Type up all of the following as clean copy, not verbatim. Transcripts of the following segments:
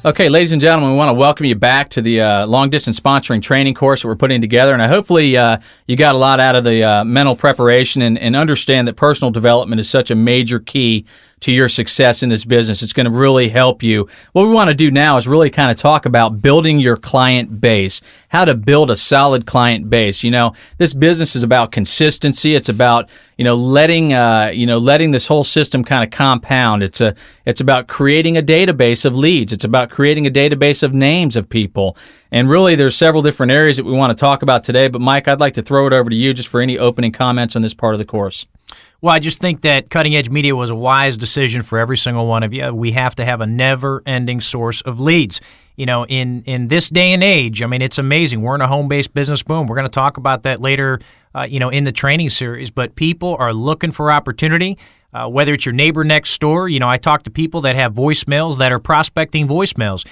Okay, ladies and gentlemen, we want to welcome you back to the long-distance sponsoring training course that we're putting together. And hopefully you got a lot out of the mental preparation and understand that personal development is such a major key to your success in this business. It's going to really help you. What we want to do now is really kind of talk about building your client base, how to build a solid client base. You know, this business is about consistency. It's about, letting this whole system kind of compound. It's about creating a database of leads. It's about creating a database of names of people. And really, there's several different areas that we want to talk about today. But Mike, I'd like to throw it over to you just for any opening comments on this part of the course. Well, I just think that Cutting Edge Media was a wise decision for every single one of you. We have to have a never-ending source of leads. In this day and age, I mean, it's amazing. We're in a home-based business boom. We're going to talk about that later, in the training series. But people are looking for opportunity. Whether it's your neighbor next door, I talk to people that have voicemails that are prospecting voicemails.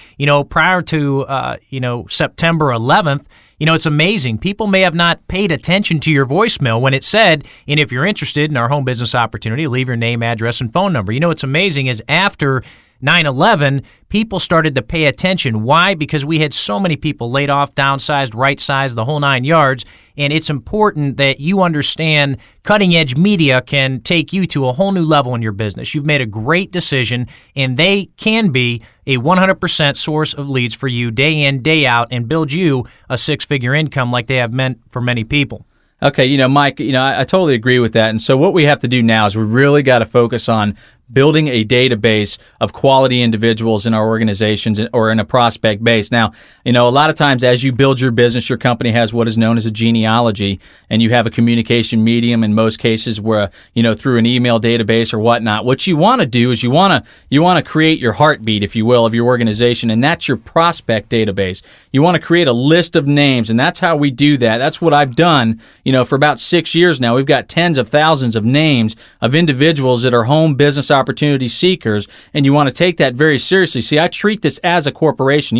Prior to, September 11th, it's amazing. People may have not paid attention to your voicemail when it said, and if you're interested in our home business opportunity, leave your name, address, and phone number. What's amazing is after 9/11, people started to pay attention. Why? Because we had so many people laid off, downsized, right-sized, the whole 9 yards, and it's important that you understand Cutting Edge Media can take you to a whole new level in your business. You've made a great decision, and they can be a 100% source of leads for you day in, day out, and build you a six-figure income like they have meant for many people. Okay, Mike, I totally agree with that. And so what we have to do now is we really got to focus on building a database of quality individuals in our organizations or in a prospect base. Now, a lot of times as you build your business, your company has what is known as a genealogy, and you have a communication medium in most cases where, through an email database or whatnot. What you want to do is you want to create your heartbeat, if you will, of your organization, and that's your prospect database. You want to create a list of names, and that's how we do that. That's what I've done, for about 6 years now. We've got tens of thousands of names of individuals that are home business opportunity seekers, and you want to take that very seriously. See, I treat this as a corporation.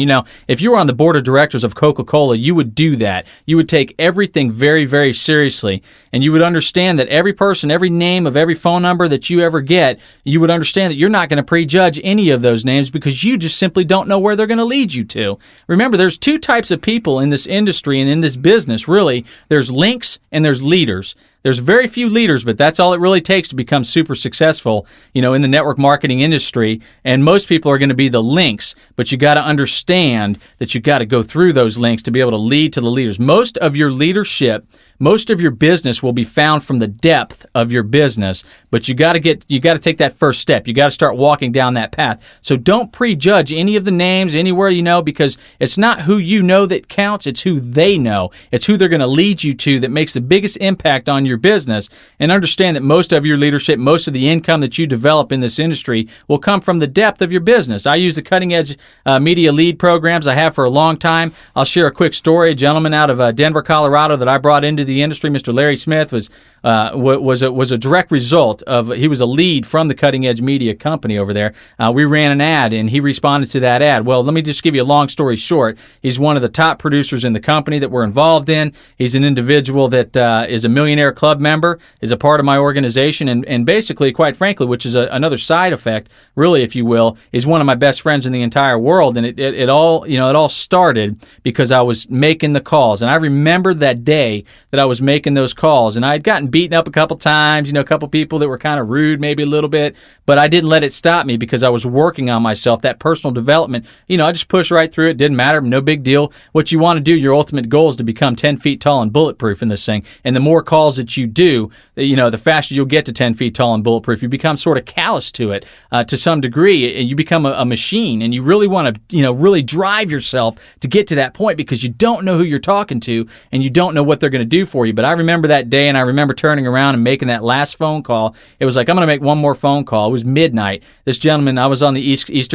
If you were on the board of directors of Coca-Cola, you would do that. You would take everything very, very seriously, and you would understand that every person, every name of every phone number that you ever get, you would understand that you're not going to prejudge any of those names because you just simply don't know where they're going to lead you to. Remember, there's two types of people in this industry and in this business, really. There's links and there's leaders. There's very few leaders, but that's all it really takes to become super successful, in the network marketing industry. And most people are going to be the links, but you got to understand that you got to go through those links to be able to lead to the leaders. Most of your leadership, most of your business will be found from the depth of your business, but you got to take that first step. You got to start walking down that path. So don't prejudge any of the names anywhere because it's not who you know that counts, it's who they know. It's who they're going to lead you to that makes the biggest impact on your business. And understand that most of your leadership, most of the income that you develop in this industry will come from the depth of your business. I use the Cutting Edge Media Lead programs. I have for a long time. I'll share a quick story. A gentleman out of Denver, Colorado that I brought into the industry, Mr. Larry Smith, was a direct result of, he was a lead from the Cutting Edge Media company over there. We ran an ad and he responded to that ad. Well, let me just give you a long story short. He's one of the top producers in the company that we're involved in. He's an individual that is a Millionaire Club member, is a part of my organization, and basically, quite frankly, which is another side effect, really, if you will, is one of my best friends in the entire world. And it all started because I was making the calls. And I remember that day that I was making those calls, and I had gotten beaten up a couple times, a couple people that were kind of rude, maybe a little bit, but I didn't let it stop me because I was working on myself, that personal development. I just pushed right through it. Didn't matter. No big deal. What you want to do, your ultimate goal is to become 10 feet tall and bulletproof in this thing. And the more calls that you do, the faster you'll get to 10 feet tall and bulletproof. You become sort of callous to it to some degree, and you become a machine, and you really want to, really drive yourself to get to that point because you don't know who you're talking to and you don't know what they're going to do for you. But I remember that day, and I remember turning around and making that last phone call. It was like, I'm going to make one more phone call. It was midnight. This gentleman, I was on the East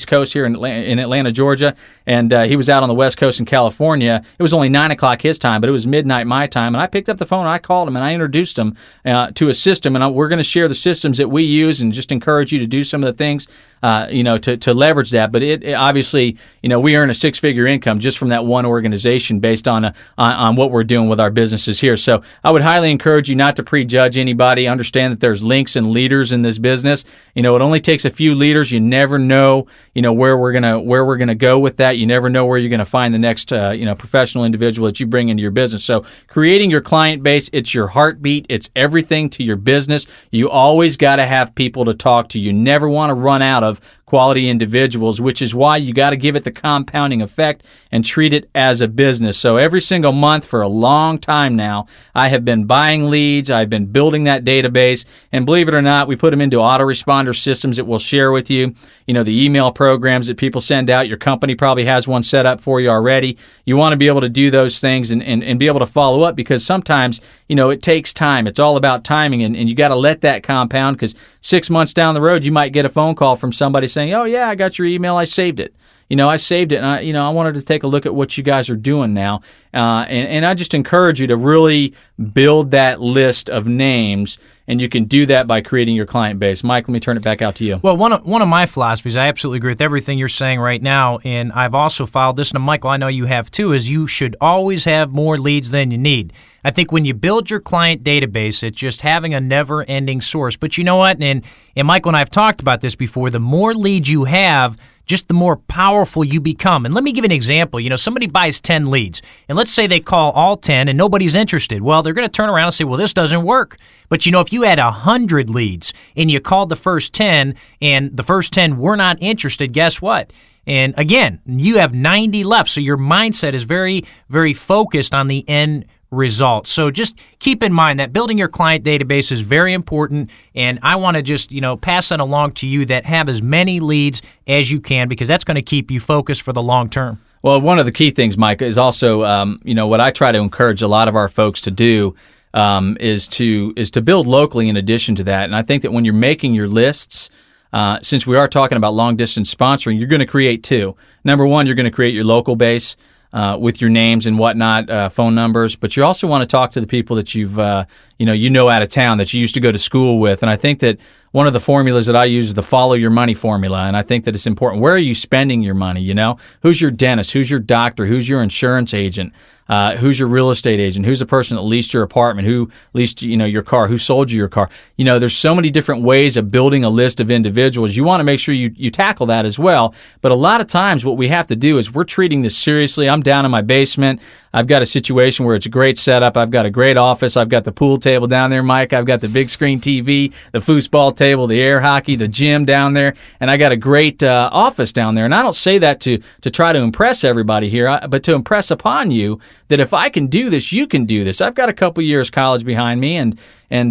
Coast here in Atlanta, Georgia, and he was out on the West Coast in California. It was only 9 o'clock his time, but it was midnight my time, and I picked up the phone and I called him and I introduced him to a system, and we're going to share the systems that we use and just encourage you to do some of the things, to leverage that. But it obviously, we earn a six-figure income just from that one organization based on what we're doing. doing with our businesses here. So I would highly encourage you not to prejudge anybody. Understand that there's links and leaders in this business. It only takes a few leaders. You never know, where we're gonna go with that. You never know where you're gonna find the next, professional individual that you bring into your business. So creating your client base, it's your heartbeat. It's everything to your business. You always got to have people to talk to. You never want to run out of quality individuals, which is why you got to give it the compounding effect and treat it as a business. So every single month for a long time now, I have been buying leads. I've been building that database. And believe it or not, we put them into autoresponder systems that we'll share with you. The email programs that people send out. Your company probably has one set up for you already. You want to be able to do those things and be able to follow up, because sometimes, it takes time. It's all about timing, and you got to let that compound, because 6 months down the road, you might get a phone call from somebody saying, oh, yeah, I got your email. I saved it. I saved it, and I wanted to take a look at what you guys are doing now. And I just encourage you to really build that list of names, and you can do that by creating your client base. Mike, let me turn it back out to you. Well, one of my philosophies, I absolutely agree with everything you're saying right now, and I've also followed this, and Michael, I know you have too, is you should always have more leads than you need. I think when you build your client database, it's just having a never-ending source. But you know what? And Michael and I have talked about this before. The more leads you have, just the more powerful you become. And let me give you an example. Somebody buys 10 leads, and let's say they call all 10 and nobody's interested. Well, they're going to turn around and say, well, this doesn't work. But if you had 100 leads and you called the first 10 and the first 10 were not interested, guess what? And again, you have 90 left. So your mindset is very, very focused on the end result. So just keep in mind that building your client database is very important, and I want to just, pass that along to you, that have as many leads as you can, because that's going to keep you focused for the long term. Well, one of the key things, Mike, is also, what I try to encourage a lot of our folks to do is to build locally in addition to that. And I think that when you're making your lists, since we are talking about long-distance sponsoring, you're going to create two. Number one, you're going to create your local base with your names and whatnot, phone numbers, but you also want to talk to the people that you've, out of town that you used to go to school with. And I think that one of the formulas that I use is the follow your money formula. And I think that it's important. Where are you spending your money? Who's your dentist? Who's your doctor? Who's your insurance agent? Who's your real estate agent? Who's the person that leased your apartment? Who leased, your car? Who sold you your car? There's so many different ways of building a list of individuals. You want to make sure you tackle that as well. But a lot of times what we have to do is we're treating this seriously. I'm down in my basement. I've got a situation where it's a great setup. I've got a great office. I've got the pool table down there, Mike. I've got the big screen TV, the foosball table, the air hockey, the gym down there, and I got a great office down there. And I don't say that to try to impress everybody here, but to impress upon you that if I can do this, you can do this. I've got a couple years college behind me, and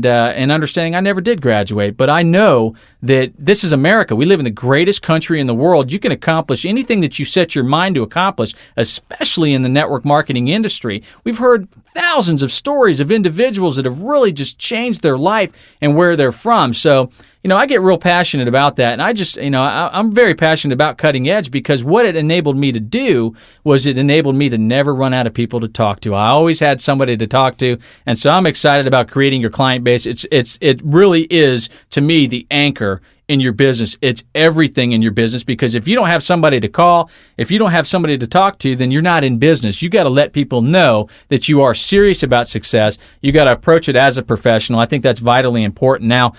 understanding I never did graduate, but I know that this is America. We live in the greatest country in the world. You can accomplish anything that you set your mind to accomplish, especially in the network marketing industry. We've heard thousands of stories of individuals that have really just changed their life and where they're from. So, I get real passionate about that, and I just, I'm very passionate about Cutting Edge, because what it enabled me to do was it enabled me to never run out of people to talk to. I always had somebody to talk to, and so I'm excited about creating your client base. It really is, to me, the anchor in your business. It's everything in your business, because if you don't have somebody to call, if you don't have somebody to talk to, then you're not in business. You got to let people know that you are serious about success. You got to approach it as a professional. I think that's vitally important. Now,